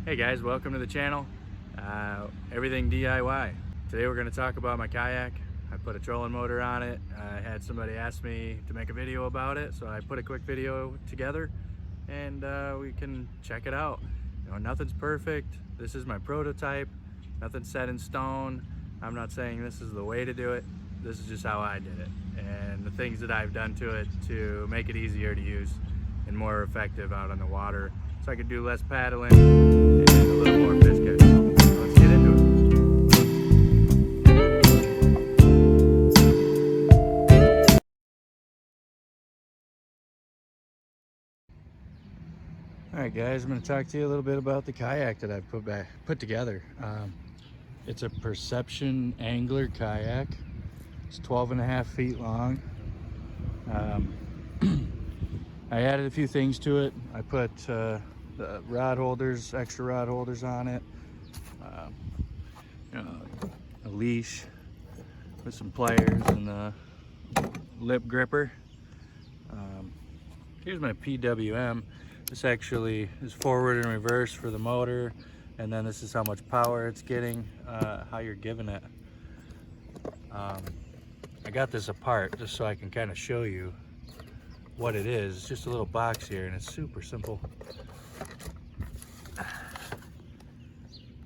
Hey guys, welcome to the channel. Everything DIY. Today we're going to talk about my kayak. I put a trolling motor on it. I had somebody ask me to make a video about it, so I put a quick video together and we can check it out. You know, nothing's perfect. This is my prototype. Nothing's set in stone. I'm not saying this is the way to do it. This is just how I did it and the things that I've done to it to make it easier to use and more effective out on the water, so I could do less paddling and a little more fish catching. So let's get into it. Alright guys, I'm going to talk to you a little bit about the kayak that I've put together. It's a Perception Angler kayak. It's 12.5 feet long. I added a few things to it. I put the rod holders, extra rod holders on it, a leash with some pliers and a lip gripper. Here's my PWM. This actually is forward and reverse for the motor, and then this is how much power it's getting, how you're giving it. I got this apart just so I can kind of show you what it is. It's just a little box here and it's super simple.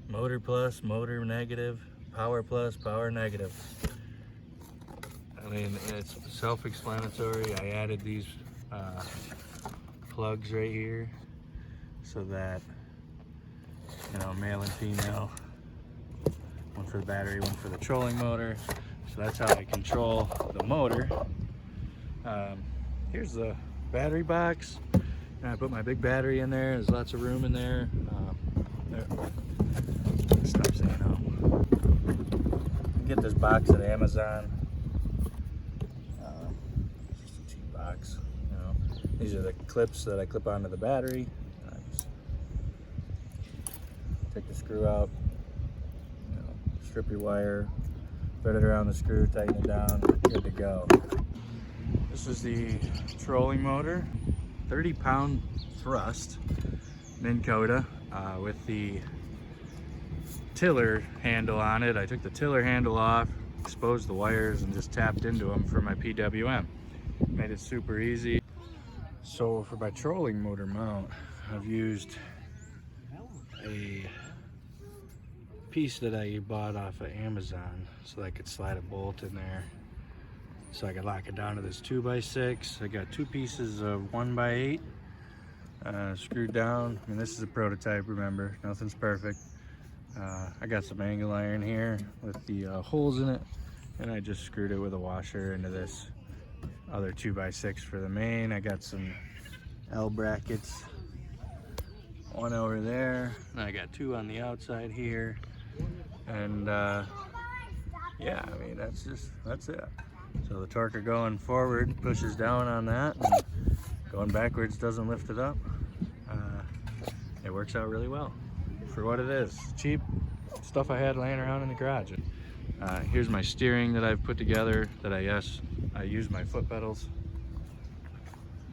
Motor plus, motor negative, power plus, power negative. I mean, it's self-explanatory. I added these plugs right here so that, you know, male and female, one for the battery, one for the trolling motor. So that's how I control the motor. Here's the battery box, and I put my big battery in there. There's lots of room in there. Stop saying no. Get this box at Amazon. It's just a cheap box. You know, these are the clips that I clip onto the battery. I just take the screw out. You know, strip your wire, thread it around the screw, tighten it down. Good to go. This is the trolling motor, 30-pound thrust, Minn Kota, with the tiller handle on it. I took the tiller handle off, exposed the wires, and just tapped into them for my PWM. Made it super easy. So for my trolling motor mount, I've used a piece that I bought off of Amazon so that I could slide a bolt in there, so I could lock it down to this 2x6. I got two pieces of 1x8 screwed down. I mean, this is a prototype, remember, nothing's perfect. I got some angle iron here with the holes in it, and I just screwed it with a washer into this other 2x6 for the main. I got some L brackets, one over there, and I got two on the outside here, and yeah, I mean, that's it. So the torque going forward pushes down on that, and going backwards doesn't lift it up. It works out really well for what it is. Cheap stuff I had laying around in the garage. Here's my steering that I've put together that I use my foot pedals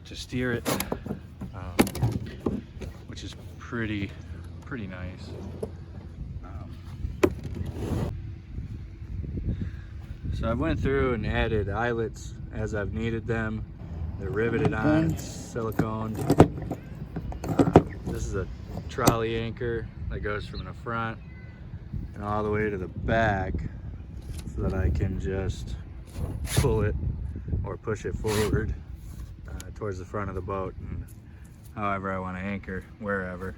to steer it, which is pretty nice. So I went through and added eyelets as I've needed them. They're riveted on, silicone. This is a Trolley Anchor that goes from the front and all the way to the back, so that I can just pull it or push it forward towards the front of the boat, and however I want to anchor, wherever.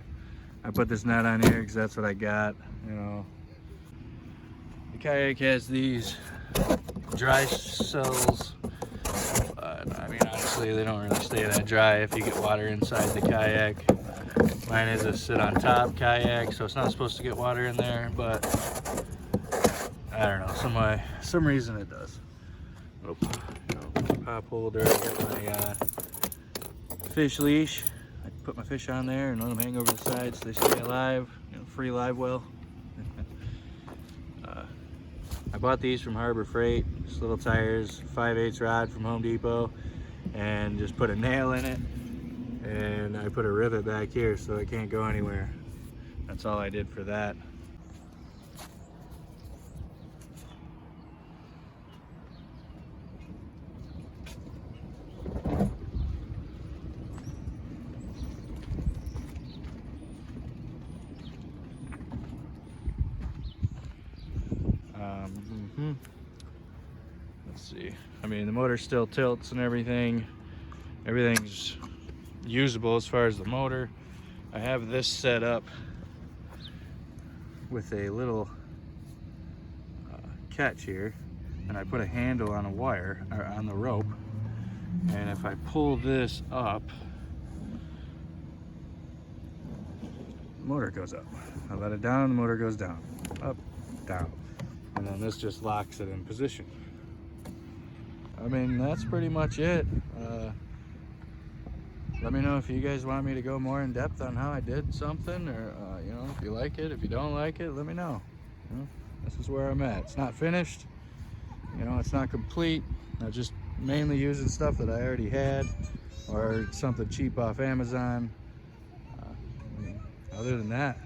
I put this net on here because that's what I got. You know, the kayak has these dry cells, but I mean, honestly, they don't really stay that dry if you get water inside the kayak. Mine is a sit on top kayak, so it's not supposed to get water in there, but I don't know, some reason it does. Oh, you know, pop holder. I got my fish leash. I put my fish on there and let them hang over the side so they stay alive. You know, free live well. I bought these from Harbor Freight, just little tires, 5/8 rod from Home Depot, and just put a nail in it, and I put a rivet back here so it can't go anywhere. That's all I did for that. Let's see. I mean, the motor still tilts and everything. Everything's usable as far as the motor. I have this set up with a little catch here, and I put a handle on a wire, or on the rope, and if I pull this up, the motor goes up. I let it down, the motor goes down, up, down, and then this just locks it in position. I mean, that's pretty much it. Let me know if you guys want me to go more in depth on how I did something, or you know, if you like it. If you don't like it, let me know. You know, this is where I'm at. It's not finished, you know, it's not complete. I'm just mainly using stuff that I already had, or something cheap off Amazon. Other than that,